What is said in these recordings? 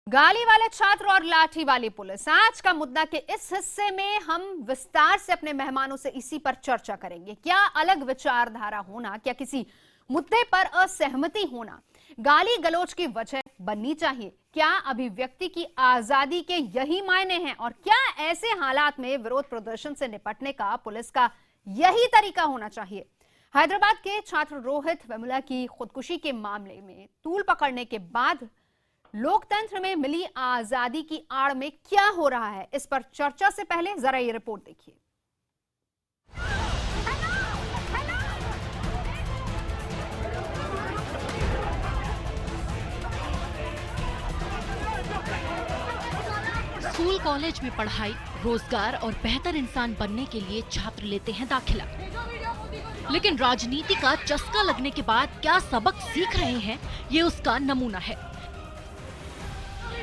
गाली वाले छात्र और लाठी वाली पुलिस, आज का मुद्दा के इस हिस्से में हम विस्तार से अपने मेहमानों से इसी पर चर्चा करेंगे। क्या अलग विचारधारा होना, क्या किसी मुद्दे पर असहमति होना गाली गलौज की वजह बननी चाहिए? क्या अभिव्यक्ति की आजादी के यही मायने हैं? और क्या ऐसे हालात में विरोध प्रदर्शन से निपटने का पुलिस का यही तरीका होना चाहिए? हैदराबाद के छात्र रोहित वेमुला की खुदकुशी के मामले में तूल पकड़ने के बाद लोकतंत्र में मिली आजादी की आड़ में क्या हो रहा है, इस पर चर्चा से पहले जरा ये रिपोर्ट देखिए। स्कूल कॉलेज में पढ़ाई, रोजगार और बेहतर इंसान बनने के लिए छात्र लेते हैं दाखिला, लेकिन राजनीति का चस्का लगने के बाद क्या सबक सीख रहे हैं, ये उसका नमूना है।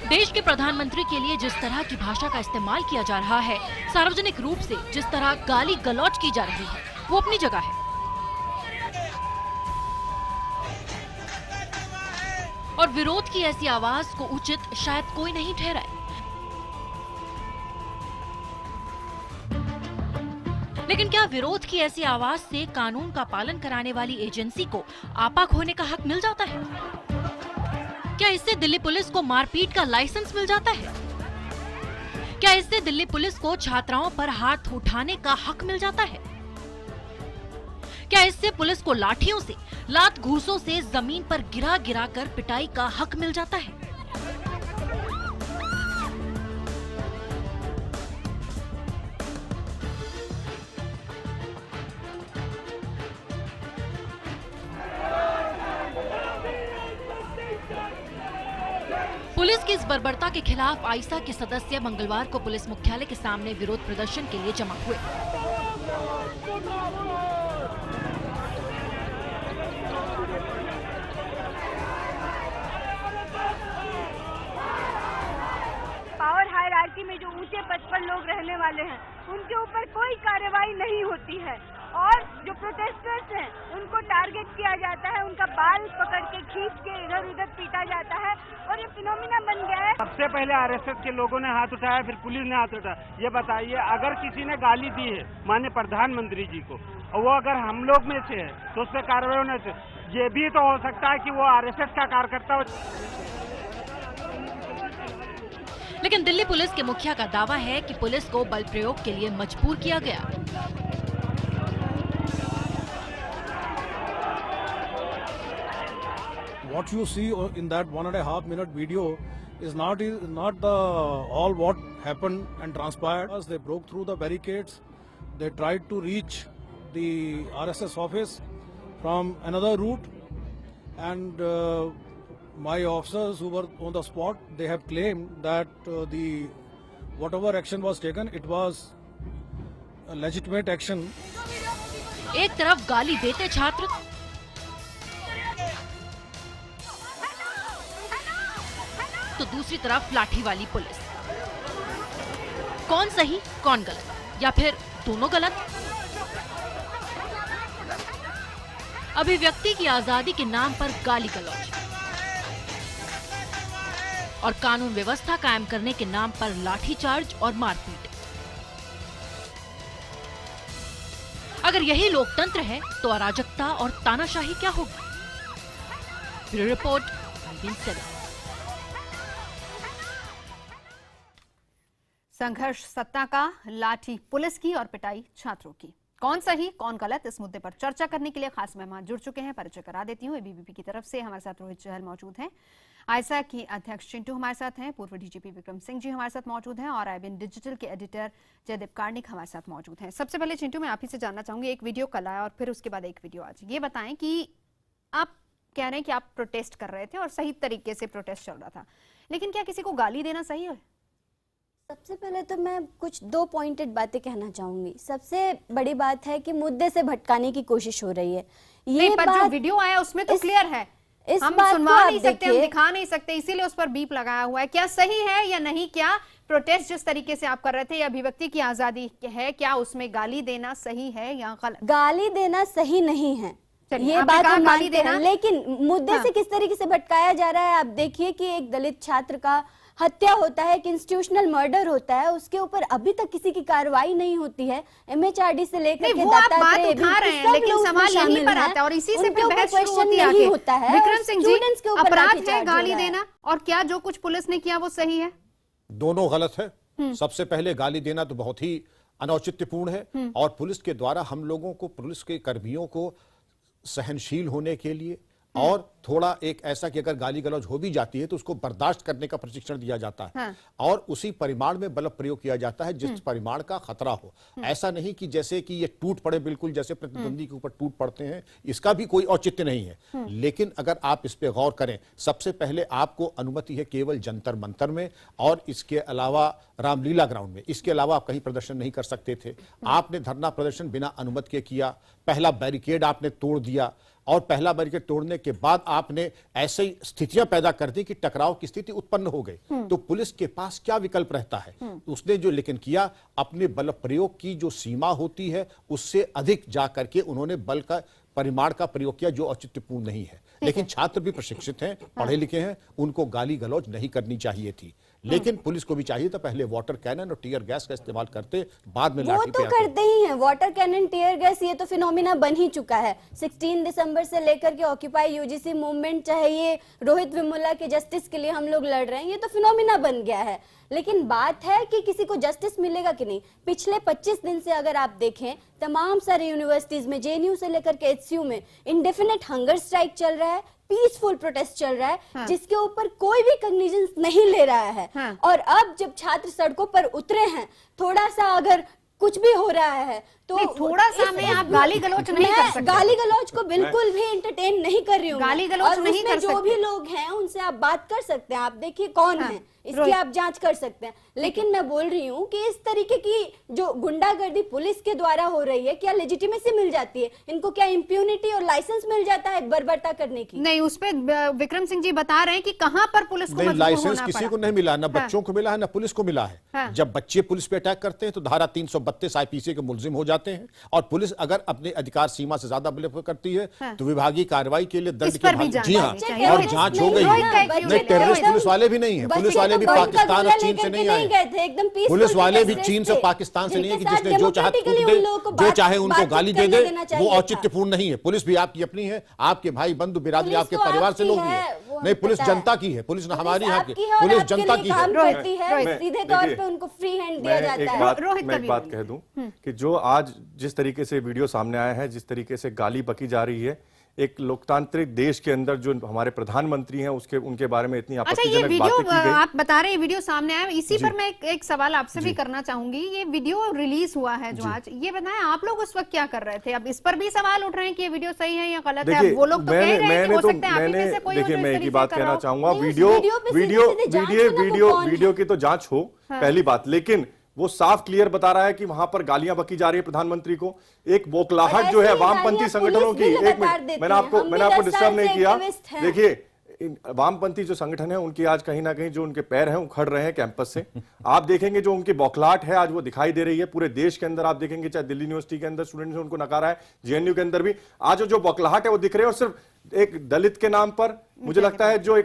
देश के प्रधानमंत्री के लिए जिस तरह की भाषा का इस्तेमाल किया जा रहा है, सार्वजनिक रूप से जिस तरह गाली गलौज की जा रही है, वो अपनी जगह है। और विरोध की ऐसी आवाज को उचित शायद कोई नहीं ठहराए। लेकिन क्या विरोध की ऐसी आवाज से कानून का पालन कराने वाली एजेंसी को आपा खोने का हक मिल जाता है? क्या इससे दिल्ली पुलिस को मारपीट का लाइसेंस मिल जाता है? क्या इससे दिल्ली पुलिस को छात्राओं पर हाथ उठाने का हक मिल जाता है? क्या इससे पुलिस को लाठियों से, लात घूसों से जमीन पर गिरा गिरा कर पिटाई का हक मिल जाता है? पुलिस की इस बर्बरता के खिलाफ आईसा के सदस्य मंगलवार को पुलिस मुख्यालय के सामने विरोध प्रदर्शन के लिए जमा हुए। पावर हायरार्की में जो ऊंचे पद पर लोग रहने वाले हैं, उनके ऊपर कोई कार्रवाई नहीं होती है और जो प्रोटेस्टर्स हैं उनको टारगेट किया जाता है, उनका बाल पकड़ के खींच के इधर उधर पीटा जाता है और ये फिनोमिना बन गया है। सबसे पहले आरएसएस के लोगों ने हाथ उठाया, फिर पुलिस ने हाथ उठाया। ये बताइए, अगर किसी ने गाली दी है माननीय प्रधानमंत्री जी को और वो अगर हम लोग में से है तो उस पर कार्रवाई होने से ये भी तो हो सकता है कि वो आरएसएस का कार्यकर्ता हो। लेकिन दिल्ली पुलिस के मुखिया का दावा है कि पुलिस को बल प्रयोग के लिए मजबूर किया गया। What you see in that 1.5 minute video is not the all what happened and transpired. As they broke through the barricades, they tried to reach the RSS office from another route, and my officers who were on the spot, they have claimed that the whatever action was taken, it was a legitimate action. एक तरफ गाली देते छात्र, तो दूसरी तरफ लाठी वाली पुलिस। कौन सही कौन गलत, या फिर दोनों गलत? अभिव्यक्ति की आजादी के नाम पर गाली गलौज और कानून व्यवस्था कायम करने के नाम पर लाठीचार्ज और मारपीट। अगर यही लोकतंत्र है तो अराजकता और तानाशाही क्या होगी? Bureau report, IBN 7। संघर्ष सत्ता का, लाठी पुलिस की और पिटाई छात्रों की। कौन सही कौन गलत, इस मुद्दे पर चर्चा करने के लिए खास मेहमान जुड़ चुके हैं। परिचय करा देती हूँ। एबीवीपी की तरफ से हमारे साथ रोहित चहल मौजूद हैं, आईसा की अध्यक्ष चिंटू हमारे साथ हैं, पूर्व डीजीपी विक्रम सिंह जी हमारे साथ मौजूद हैं और IBN डिजिटल के एडिटर जयदीप कार्णिक हमारे साथ मौजूद हैं। सबसे पहले चिंटू, मैं आप ही से जानना चाहूंगी, एक वीडियो कल आया और फिर उसके बाद एक वीडियो आज, ये बताएं कि आप कह रहे हैं कि आप प्रोटेस्ट कर रहे थे और सही तरीके से प्रोटेस्ट चल रहा था, लेकिन क्या किसी को गाली देना सही है? सबसे पहले तो मैं कुछ 2 पॉइंटेड बातें कहना चाहूंगी। सबसे बड़ी बात है कि मुद्दे से भटकाने की कोशिश हो रही है। ये पर जो वीडियो आया उसमें तो क्लियर है, हम सुनवा नहीं सकते, हम दिखा नहीं सकते, इसीलिए उस पर बीप लगाया हुआ है। क्या सही है या नहीं? क्या प्रोटेस्ट जिस तरीके से आप कर रहे थे, ये अभिव्यक्ति की आजादी है, क्या उसमें गाली देना सही है या गलत? गाली देना सही नहीं है, ये बात हम मानते हैं, लेकिन मुद्दे से किस तरीके से भटकाया जा रहा है। आप देखिए कि एक दलित छात्र का हत्या होता है, एक इंस्टीट्यूशनल मर्डर होता है, उसके ऊपर अभी तक किसी की कार्रवाई नहीं होती है। MHRD से लेकर के वो आप बात दत्तात्रेय उठा रहे हैं, लेकिन सवाल यहीं पर आता है और इसी से फिर बहस शुरू होती है नहीं होता है। विक्रम सिंह जी, स्टूडेंट्स के ऊपर अपराध है लाठीचार्ज हो गाली रहा है। देना, और क्या जो कुछ पुलिस ने किया वो सही है? दोनों गलत है। सबसे पहले गाली देना तो बहुत ही अनौचित्यपूर्ण है, और पुलिस के द्वारा हम लोगों को, पुलिस के कर्मियों को सहनशील होने के लिए और थोड़ा एक ऐसा कि अगर गाली गलौज हो भी जाती है तो उसको बर्दाश्त करने का प्रशिक्षण दिया जाता है। हाँ। और उसी परिमाण में बल प्रयोग किया जाता है जिस परिमाण का खतरा हो। ऐसा नहीं कि जैसे कि ये टूट पड़े, बिल्कुल जैसे प्रतिद्वंदी के ऊपर टूट पड़ते हैं, इसका भी कोई औचित्य नहीं है। लेकिन अगर आप इस पे गौर करें, सबसे पहले आपको अनुमति है केवल जंतर मंतर में, और इसके अलावा रामलीला ग्राउंड में, इसके अलावा आप कहीं प्रदर्शन नहीं कर सकते थे। आपने धरना प्रदर्शन बिना अनुमति के किया, पहला बैरिकेड आपने तोड़ दिया, और पहला बैरिकेड तोड़ने के बाद आपने ऐसे ही स्थितियां पैदा कर दी कि टकराव की स्थिति उत्पन्न हो गई। तो पुलिस के पास क्या विकल्प रहता है? उसने जो लेकिन किया, अपने बल प्रयोग की जो सीमा होती है उससे अधिक जाकर के उन्होंने बल का परिमाण का प्रयोग किया, जो औचित्यपूर्ण नहीं है। लेकिन छात्र भी प्रशिक्षित हैं, पढ़े लिखे हैं, उनको गाली गलौज नहीं करनी चाहिए थी। लेकिन पुलिस को भी चाहिए था पहले वाटर कैनन और टीयर गैस का इस्तेमाल करते, बाद में वो लाठी तो पे आते। करते ही हैं, वाटर कैनन, टीयर गैस, ये तो फिनोमिना बन ही चुका है। 16 दिसंबर से लेकर के ऑक्यूपाई यूजीसी मूवमेंट, चाहे ये रोहित वेमुला के जस्टिस के लिए हम लोग लड़ रहे हैं, ये तो फिनोमिना बन गया है। लेकिन बात है कि किसी को जस्टिस मिलेगा कि नहीं। पिछले 25 दिन से अगर आप देखें, तमाम सारे यूनिवर्सिटीज में, JNU से लेकर के HCU में इंडेफिनेट हंगर स्ट्राइक चल रहा है, पीसफुल प्रोटेस्ट चल रहा है। हाँ। जिसके ऊपर कोई भी कॉग्निजेंस नहीं ले रहा है। हाँ। और अब जब छात्र सड़कों पर उतरे हैं, थोड़ा सा अगर कुछ भी हो रहा है तो नहीं, थोड़ा सा में आप गाली गलौज नहीं कर सकते। गाली गलौज को बिल्कुल भी एंटरटेन नहीं कर रही हूँ। गाली गलौज नहीं कर जो सकते। भी लोग हैं उनसे आप बात कर सकते हैं, आप देखिए कौन हाँ, है, इसकी रोहित। आप जांच कर सकते हैं। लेकिन मैं बोल रही हूँ कि इस तरीके की जो गुंडागर्दी पुलिस के द्वारा हो रही है, क्या लेजिटिमेसी मिल जाती है इनको? क्या इंप्यूनिटी और लाइसेंस मिल जाता है बर्बरता करने की? नहीं, उस पे विक्रम सिंह जी बता रहे हैं कि कहां पर पुलिस को नहीं, मजबूर लाइसेंस होना किसी पड़ा। को नहीं मिला, ना बच्चों को मिला है, ना पुलिस को मिला है। हाँ। जब बच्चे पुलिस पे अटैक करते हैं तो धारा 332 IPC के मुलजिम हो जाते हैं, और पुलिस अगर अपने अधिकार सीमा से ज्यादा बल करती है हाँ। तो विभागीय कार्रवाई के लिए दंड इस पर के भी भाग- जांच जी हाँ, होनी चाहिए। और रोहित, जांच हो गई रोहित का है। एक नहीं, टेररिस्ट एकदम- पुलिस वाले भी नहीं है, पुलिस वाले भी पाकिस्तान और चीन से नहीं आए। पुलिस वाले भी चीन से पाकिस्तान से नहीं है कि जिसने जो चाहे थूक दे, जो चाहे उनको गाली दे दे, वो औचित्यपूर्ण नहीं है। पुलिस भी आपकी अपनी है, आपके भाई बंधु बिरादरी, पुलिस आपके तो परिवार से आपकी लोग भी है, है। वो नहीं, पुलिस पता है। जनता की है, पुलिस हमारी है, आपकी है और पुलिस आपके जनता लिए की काम है। करती है, सीधे तौर पे उनको फ्री हैंड दिया जाता है। रोहित मैं कभी एक बात नहीं। कह दूं कि जो आज जिस तरीके से वीडियो सामने आया है, जिस तरीके से गाली बकी जा रही है, एक लोकतांत्रिक देश के अंदर जो हमारे प्रधानमंत्री हैं उसके उनके बारे में इतनी अच्छा, ये आपत्तिजनक वीडियो बातें की गई। आप बता रहे हैं, वीडियो सामने आया, इसी पर मैं एक सवाल आपसे भी करना चाहूंगी। ये वीडियो रिलीज हुआ है जो आज, ये बताएं आप लोग उस वक्त क्या कर रहे थे? अब इस पर भी सवाल उठ रहे हैं कि ये वीडियो सही है या गलत है। अब वो लोग तो कह रहे हैं कि हो सकता है आप ही में से कोई हो जो देखिए, इस मैं एक तरीके ही से बात कर रहा कहना हो। चाहूंगा, नहीं, उस वीडियो वीडियो पे वीडियो सीधे जांच वीडियो होना, वो वीडियो कौन है? वीडियो की तो जांच हो, पहली बात। लेकिन वो साफ क्लियर बता रहा है कि वहां पर गालियां बकी जा रही है प्रधानमंत्री को। एक बोखलाहट जो है ऐसी वामपंथी गालियां संगठनों पुलिस की, भी एक लगातार मिनट, देती मैंने है। आपको हम भी 10 डिस्टर्ब साल नहीं से किया। एक्टिविस्ट हैं। देखिए, वामपंथी जो संगठन है उनकी आज कहीं ना कहीं जो उनके पैर हैं उखड़ रहे हैं कैंपस से। आप देखेंगे जो उनकी बौखलाहट है आज वो दिखाई दे रही है पूरे देश के अंदर। आप देखेंगे चाहे दिल्ली यूनिवर्सिटी के अंदर स्टूडेंट्स ने उनको नकारा है, JNU के अंदर भी आज जो बौखलाहट है वो दिख रही है। और सिर्फ एक दलित के नाम पर, मुझे लगता है जो एक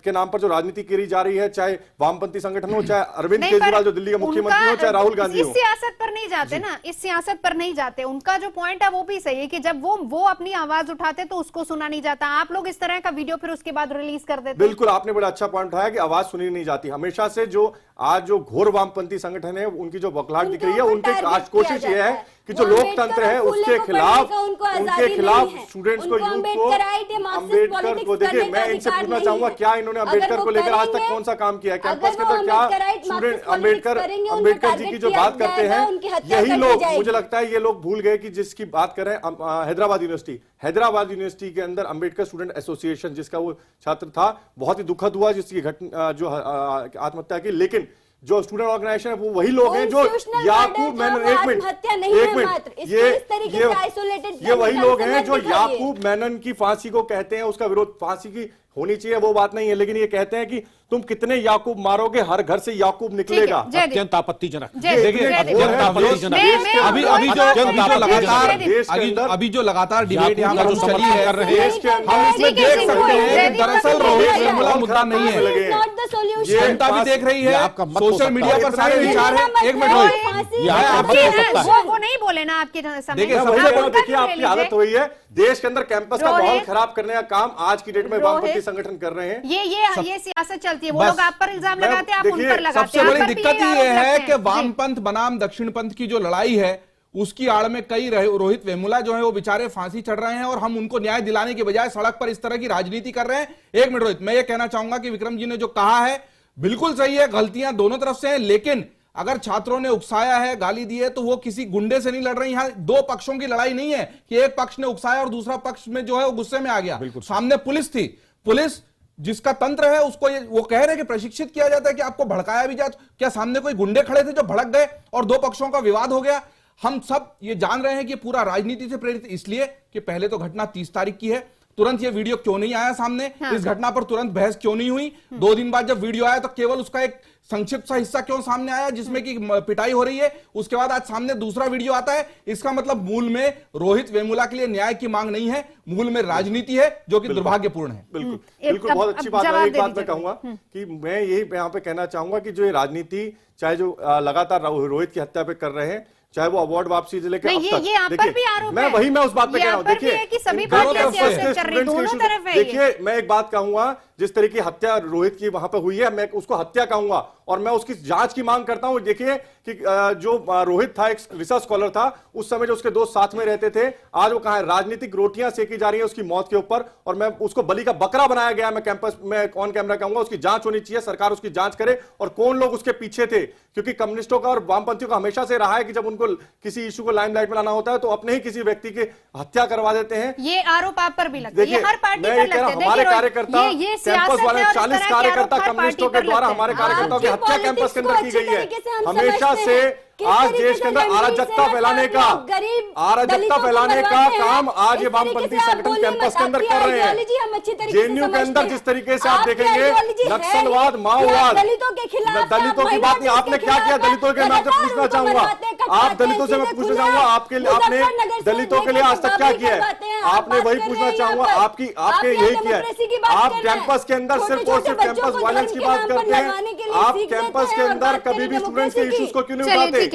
के नाम पर जो राजनीति करी जा रही है, चाहे वामपंथी संगठन हो, चाहे अरविंद नहीं, केजरीवाल पर जो दिल्ली के मुख्यमंत्री हो, चाहे राहुल गांधी इस हो। सियासत पर नहीं जाते ना, इस सियासत पर नहीं जाते। उनका जो पॉइंट है वो भी सही है कि जब वो अपनी आवाज उठाते तो उसको सुना नहीं जाता। आप लोग इस तरह का वीडियो फिर उसके बाद रिलीज कर देते। बिल्कुल, आपने बड़ा अच्छा पॉइंट उठाया कि आवाज सुनी नहीं जाती। हमेशा से जो आज जो घोर वामपंथी संगठन है उनकी जो बौखलाहट दिख रही है, उनकी आज कोशिश ये है कि जो लोकतंत्र है उसके खिलाफ स्टूडेंट्स को, यूथ को, अम्बेडकर को, देखिए मैं इनसे पूछना चाहूंगा क्या इन्होंने अम्बेडकर को लेकर आज तक कौन सा काम किया है कैंपस के अंदर? क्या स्टूडेंट अम्बेडकर जी की जो बात करते हैं, यही लोग, मुझे लगता है ये लोग भूल गए कि जिसकी बात कर रहे हैं हैदराबाद यूनिवर्सिटी के अंदर अम्बेडकर स्टूडेंट एसोसिएशन, जिसका वो छात्र था, बहुत ही दुखद हुआ जिसकी घटना जो आत्महत्या की। लेकिन जो स्टूडेंट ऑर्गेनाइजेशन है वो वही लोग हैं जो याकूब मेनन, एक मिनट, ये वही लोग हैं जो याकूब मेनन की फांसी को कहते हैं, उसका विरोध फांसी की होनी चाहिए वो बात नहीं है, लेकिन ये कहते हैं कि तुम कितने याकूब मारोगे, हर घर से याकूब निकलेगा। अत्यंत आपत्तिजनक। देखिए अभी जो लगातार डिबेट यहाँ पर चली है, हम इसमें देख सकते हैं दरअसल रोहित वेमुला मुद्दा नहीं है, जनता भी देख रही है, सोशल मीडिया पर सारे विचार है। एक मिनट वो नहीं बोले ना आपके समय। देखिए आपकी आदत हुई है देश के अंदर कैंपस का माहौल खराब करने का काम आज की डेट में वामपंथी संगठन कर रहे हैं। ये सियासत चलती है, वो लोग आप पर इल्जाम लगाते हैं, आप उन पर लगाते हैं। सबसे बड़ी दिक्कत ये है कि वामपंथ बनाम दक्षिणपंथ की जो लड़ाई है उसकी आड़ में कई रोहित वेमुला जो है वो बेचारे फांसी चढ़ रहे हैं और हम उनको न्याय दिलाने के बजाय सड़क पर इस तरह की राजनीति कर रहे हैं। एक मिनट रोहित, मैं ये कहना चाहूंगा कि विक्रम जी ने जो कहा है बिल्कुल सही है, गलतियां दोनों तरफ से हैं, लेकिन अगर छात्रों ने उकसाया है, गाली दी है, तो वो किसी गुंडे से नहीं लड़ रही। यहां दो पक्षों की लड़ाई नहीं है कि एक पक्ष ने उकसाया और दूसरा पक्ष में जो है वो गुस्से में आ गया। सामने पुलिस थी, पुलिस जिसका तंत्र है उसको वो कह रहे हैं कि प्रशिक्षित किया जाता है कि आपको भड़काया भी जाए। क्या सामने कोई गुंडे खड़े थे जो भड़क गए और दो पक्षों का विवाद हो गया? हम सब ये जान रहे हैं कि पूरा राजनीति से प्रेरित, इसलिए कि पहले तो घटना 30 तारीख की है, तुरंत ये वीडियो क्यों नहीं आया सामने? हाँ। इस घटना पर तुरंत बहस क्यों नहीं हुई? 2 दिन बाद जब वीडियो आया तो केवल उसका एक संक्षिप्त सा हिस्सा क्यों सामने आया जिसमें कि पिटाई हो रही है? उसके बाद आज सामने दूसरा वीडियो आता है। इसका मतलब मूल में रोहित वेमुला के लिए न्याय की मांग नहीं है, मूल में राजनीति है जो कि दुर्भाग्यपूर्ण है। बिल्कुल बिल्कुल, बहुत अच्छी बात है। एक बात मैं कहूंगा कि मैं यही यहाँ पे कहना चाहूंगा कि जो ये राजनीति चाहे जो लगातार रोहित की हत्या पे कर रहे हैं, चाहे वो अवार्ड वापसी से लेकर अब तक, मैं उस बात पे कह रहा हूं। देखिए मैं एक बात कहूंगा, जिस तरह की हत्या रोहित की वहां पे हुई है मैं उसको हत्या कहूंगा और मैं उसकी जांच की मांग करता हूं। देखिए कि जो रोहित था एक रिसर्च स्कॉलर था, उस समय जो उसके दोस्त साथ में रहते थे, आज वो कहां है? राजनीतिक रोटियां सेकी जा रही है उसकी मौत के ऊपर और मैं उसको बलि का बकरा बनाया गया। मैं कैंपस में ऑन कैमरा कहूंगा उसकी जांच होनी चाहिए, सरकार उसकी जांच करे और कौन लोग उसके पीछे थे, क्योंकि कम्युनिस्टों का और वामपंथियों का हमेशा से रहा है कि जब उनको किसी इशू को लाइमलाइट में लाना होता है तो अपने ही किसी व्यक्ति की हत्या करवा देते हैं। ये आरोप आप पर भी लगता है, ये हर पार्टी पर लगता है। हमारे कार्यकर्ता कैंपस वाले 40 कार्यकर्ता कम्युनिस्टों के द्वारा हमारे कार्यकर्ताओं की हत्या कैंपस के अंदर की गई है। हमेशा से आज देश के अंदर अराजकता फैलाने का काम आज ये वामपंथी संगठन कैंपस के अंदर कर रहे हैं। जेएनयू के अंदर जिस तरीके से आप देखेंगे नक्सलवाद, माओवाद, दलितों की बात नहीं, आपने क्या किया दलितों के? मैं आपसे पूछना चाहूंगा, आप दलितों से मैं पूछना चाहूंगा आपने दलितों के लिए आज तक क्या किया है? आपने वही पूछना चाहूंगा, आपके यही किया है। आप कैंपस के अंदर सिर्फ और सिर्फ कैंपस वायलेंस की बात करते हैं। आप कैंपस के अंदर कभी भी स्टूडेंट्स के इश्यूज को क्यों नहीं उठाते?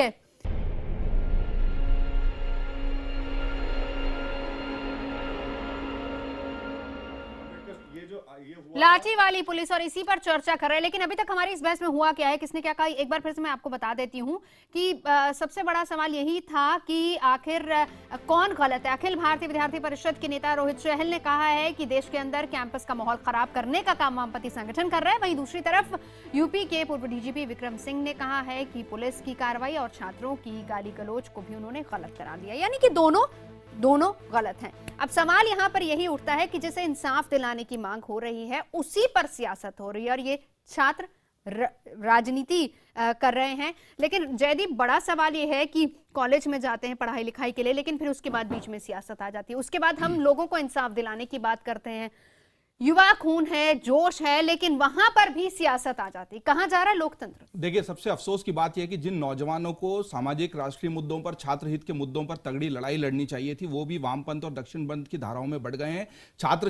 लाठी वाली पुलिस और इसी पर चर्चा कर रहे हैं, लेकिन अभी तक हमारी इस बहस में हुआ क्या है, किसने क्या कहा, एक बार फिर से मैं आपको बता देती हूं कि सबसे बड़ा सवाल यही था कि आखिर कौन गलत है। अखिल भारतीय विद्यार्थी परिषद के नेता रोहित चहल ने कहा है कि देश के अंदर कैंपस का माहौल खराब करने का काम वामपंथी संगठन कर रहा है। वहीं दूसरी तरफ यूपी के पूर्व डीजीपी विक्रम सिंह ने कहा है कि पुलिस की कार्रवाई और छात्रों की गाली गलौज को भी उन्होंने गलत करार दिया, यानी कि दोनों गलत हैं। अब सवाल यहाँ पर यही उठता है कि जिसे इंसाफ दिलाने की मांग हो रही है उसी पर सियासत हो रही है और ये छात्र राजनीति कर रहे हैं। लेकिन जयदीप, बड़ा सवाल ये है कि कॉलेज में जाते हैं पढ़ाई लिखाई के लिए, लेकिन फिर उसके बाद बीच में सियासत आ जाती है। उसके बाद हम लोगों को इंसाफ दिलाने की बात करते हैं, युवा खून है, जोश है, लेकिन वहां पर भी सियासत आ जाती। कहां जा रहा है लोकतंत्र? देखिए सबसे अफसोस की बात यह है कि जिन नौजवानों को सामाजिक राष्ट्रीय मुद्दों पर, छात्र हित के मुद्दों पर तगड़ी लड़ाई लड़नी चाहिए थी, वो भी वामपंथ और दक्षिणपंथ की धाराओं में बढ़ गए हैं।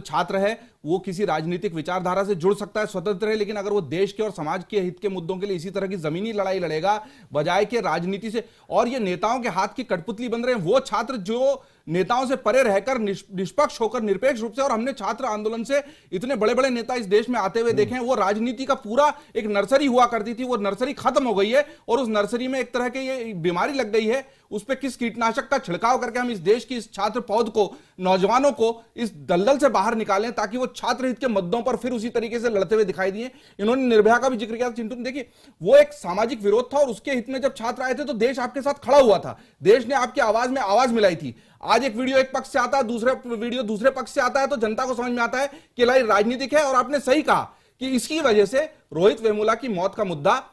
छात्र है, वो किसी राजनीतिक विचारधारा से जुड़ सकता है, स्वतंत्र है, लेकिन अगर वो देश के और समाज के हित के मुद्दों के लिए इसी तरह की जमीनी लड़ाई लड़ेगा बजाय के राजनीति से, और ये नेताओं के हाथ की कठपुतली बन रहे हैं वो छात्र जो नेताओं से परे रहकर निष्पक्ष होकर निरपेक्ष रूप से, और हमने छात्र आंदोलन से इतने बड़े बड़े नेता इस देश में आते हुए देखे हैं, वो राजनीति का पूरा एक नर्सरी हुआ करती थी, वो नर्सरी खत्म हो गई है और उस नर्सरी में एक तरह की ये बीमारी लग गई है। उस पे किस कीटनाशक का छिड़काव करके हम इस देश की इस छात्र पौध को, नौजवानों को इस दलदल से बाहर निकालें ताकि वो छात्र हित के मुद्दों पर फिर उसी तरीके से लड़ते हुए दिखाई दिए। इन्होंने निर्भया का भी जिक्र किया था चिंटू ने। देखिए वो एक सामाजिक विरोध था और उसके हित में जब छात्र आए थे तो देश आपके साथ खड़ा हुआ था, देश ने आपकी आवाज में आवाज मिलाई थी। आज एक वीडियो एक पक्ष से आता है, दूसरा वीडियो दूसरे पक्ष से आता है, तो जनता को समझ में आता है कि लड़ाई राजनीतिक है। और आपने सही कहा कि इसकी वजह से रोहित वेमुला की मौत का मुद्दा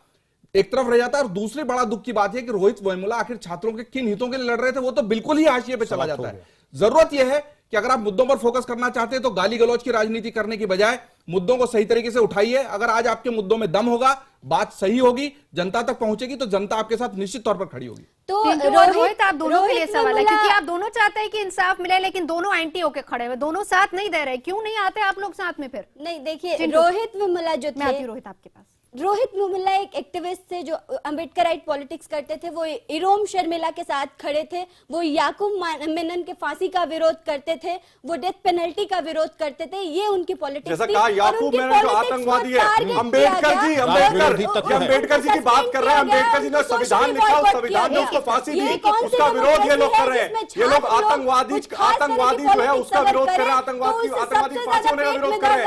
एक तरफ रह जाता है और दूसरी बड़ा दुख की बात है कि रोहित वेमुला आखिर छात्रों के किन हितों के लिए लड़ रहे थे वो तो बिल्कुल ही हाशिए पे चला जाता है। जरूरत यह है कि अगर आप मुद्दों पर फोकस करना चाहते हैं तो गाली गलौज की राजनीति करने की बजाय मुद्दों को सही तरीके से उठाइए। अगर आज आपके मुद्दों में दम होगा, बात सही होगी, जनता तक पहुंचेगी, तो जनता आपके साथ निश्चित तौर पर खड़ी होगी। तो रोहित, आप दोनों के लिए सवाल है, क्योंकि आप दोनों चाहते हैं कि इंसाफ मिले, लेकिन दोनों एंटी होके खड़े हुए, दोनों साथ नहीं दे रहे। क्यों नहीं आते आप लोग साथ में फिर? नहीं, देखिए, रोहित वेमुला जो थे, रोहित आपके पास, रोहित वेमुला एक एक्टिविस्ट थे जो अम्बेडकराइट पॉलिटिक्स करते थे। वो इरोम शर्मिला के साथ खड़े थे, वो याकूब मेनन के फांसी का विरोध करते थे, वो डेथ पेनल्टी का विरोध करते थे। ये उनकी पॉलिटिक्स जैसा कहा याकूब मेनन जो आतंकवादी है, अम्बेडकर जी की बात कर रहे हैं। अम्बेडकर जी ने संविधान लिखा, उस संविधान ने उसको फांसी दी, उसका विरोध ये लोग कर रहे हैं। ये लोग आतंकवादी जो है उसका विरोध कर रहे हैं, आतंकवादी फांसी होने का विरोध कर रहे हैं।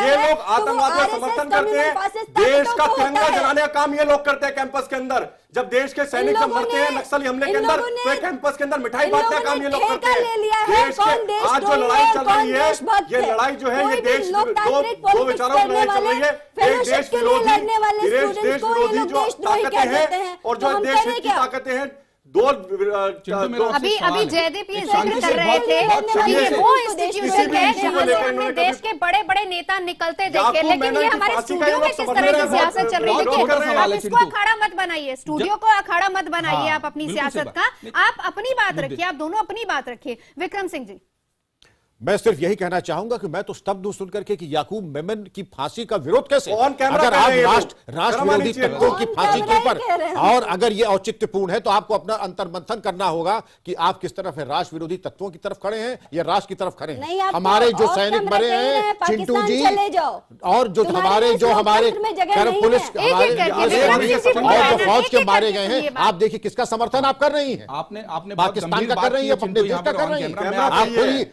ये लोग आतंकवादी का समर्थन करते हैं। देश का तिरंगा जलाने का काम ये लोग करते हैं कैंपस के अंदर। जब देश के सैनिक जब मरते हैं नक्सली हमले के अंदर, तो कैंपस के अंदर मिठाई बांटने का काम ये लोग करते हैं। देश के आज जो लड़ाई चल रही है, ये लड़ाई जो है, ये देश दो विचारों की लड़ाई चल रही है। एक देश विरोधी जो ताकतें हैं और जो देश हित की ताकतें हैं, अभी जयदीप ये जिक्र कर रहे थे कि ये वो इंस्टीट्यूशन है जहां से हमने देश के बड़े बड़े नेता निकलते देखे, लेकिन ये हमारे स्टूडियो में किस तरह की सियासत चल रही है। देखिए, आप इसको अखाड़ा मत बनाइए, स्टूडियो को अखाड़ा मत बनाइए आप अपनी सियासत का। आप अपनी बात रखिए, आप दोनों अपनी बात रखिए। विक्रम सिंह जी, मैं सिर्फ यही कहना चाहूंगा कि मैं तो स्तब्ध हूं सुनकर के कि याकूब मेमन की फांसी का विरोध कैसे, अगर आप राष्ट्र विरोधी तत्वों की फांसी के ऊपर, और अगर ये औचित्यपूर्ण है तो आपको अपना अंतर्मंथन करना होगा कि आप किस तरफ है, राष्ट्र विरोधी तत्वों की तरफ खड़े हैं या राष्ट्र की तरफ खड़े हैं। हमारे जो सैनिक मरे हैं चिंटू जी, और जो हमारे पुलिस और जो फौज के मारे गए हैं, आप देखिए किसका समर्थन आप कर रही है। आपने पाकिस्तान का कर रही है, अपने देश का कर रही है।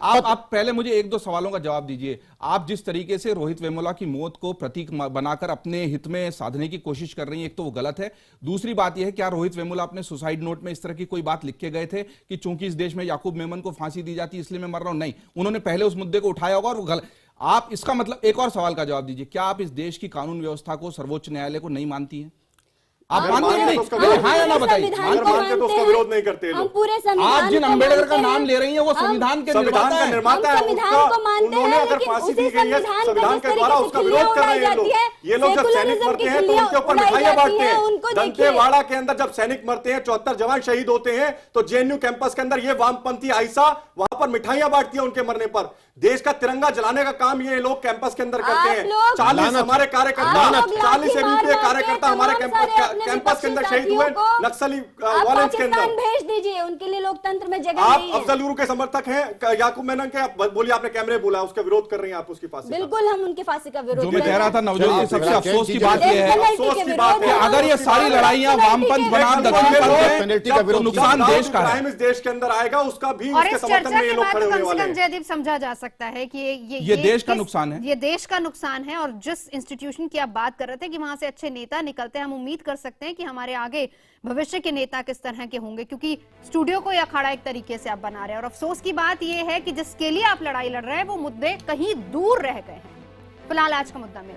आप पहले मुझे एक दो सवालों का जवाब दीजिए। आप जिस तरीके से रोहित वेमुला की मौत को प्रतीक बनाकर अपने हित में साधने की कोशिश कर रही हैं, एक तो वो गलत है। दूसरी बात यह है, क्या रोहित वेमुला अपने सुसाइड नोट में इस तरह की कोई बात लिख के गए थे कि चूंकि इस देश में याकूब मेमन को फांसी दी जाती है इसलिए मैं मर रहा हूं? नहीं, उन्होंने पहले उस मुद्दे को उठाया होगा और वो गलत। आप इसका मतलब, एक और सवाल का जवाब दीजिए, क्या आप इस देश की कानून व्यवस्था को, सर्वोच्च न्यायालय को नहीं मानती हैं? आप मानते हैं नहीं? हाँ या ना बताइए। तो उसका विरोध नहीं करते आप जिन अम्बेडकर का नाम ले रही हैं वो संविधान के निर्माता है। उन्होंने अगर फांसी दी गई है संविधान के द्वारा, उसका विरोध कर रहे हैं ये लोग। जब सैनिक मरते हैं तो उनके ऊपर मिठाइयां बांटते हैं। दंतेवाड़ा के अंदर जब सैनिक मरते हैं, 74 जवान शहीद होते हैं, तो जेएनयू कैंपस के अंदर ये वामपंथी आयशा वहां पर मिठाइयां बांटती है उनके मरने पर। देश का तिरंगा जलाने का काम ये लोग कैंपस के अंदर करते हैं। 40 हमारे कार्यकर्ता, 40 एबीपीए कार्यकर्ता हमारे कैंपस के अंदर शहीद हुए नक्सली वायलेंस के अंदर। भेज दीजिए, उनके लिए लोकतंत्र में जगह आप नहीं है। अफजल गुरु के समर्थक हैं, याकूब मेनन के, बोलिए, आपने कैमरे बोला उसका विरोध कर रही हैं आप उसकी फांसी? बिल्कुल, हम उनकी फांसी का विरोध। जो मैं कह रहा था नवजोत जी, सबसे अफसोस की बात यह है, अफसोस की बात है, अगर ये सारी लड़ाइयां वामपंथ बनाम दक्षिण नुकसान देश का है, इस देश के अंदर आएगा उसका भी और इस चर्चा के बाद कम से कम जयदीप समझा जा सकता है कि ये देश का नुकसान है, ये देश का नुकसान है। और जिस इंस्टीट्यूशन की आप बात कर रहे थे कि वहां से अच्छे नेता निकलते हैं, हम उम्मीद कर सकते हैं कि हमारे आगे भविष्य के नेता किस तरह के होंगे, क्योंकि स्टूडियो को यह अखाड़ा एक तरीके से आप बना रहे हैं। और अफसोस की बात यह है कि जिसके लिए आप लड़ाई लड़ रहे हैं वो मुद्दे कहीं दूर रह गए हैं। फिलहाल आज का मुद्दा में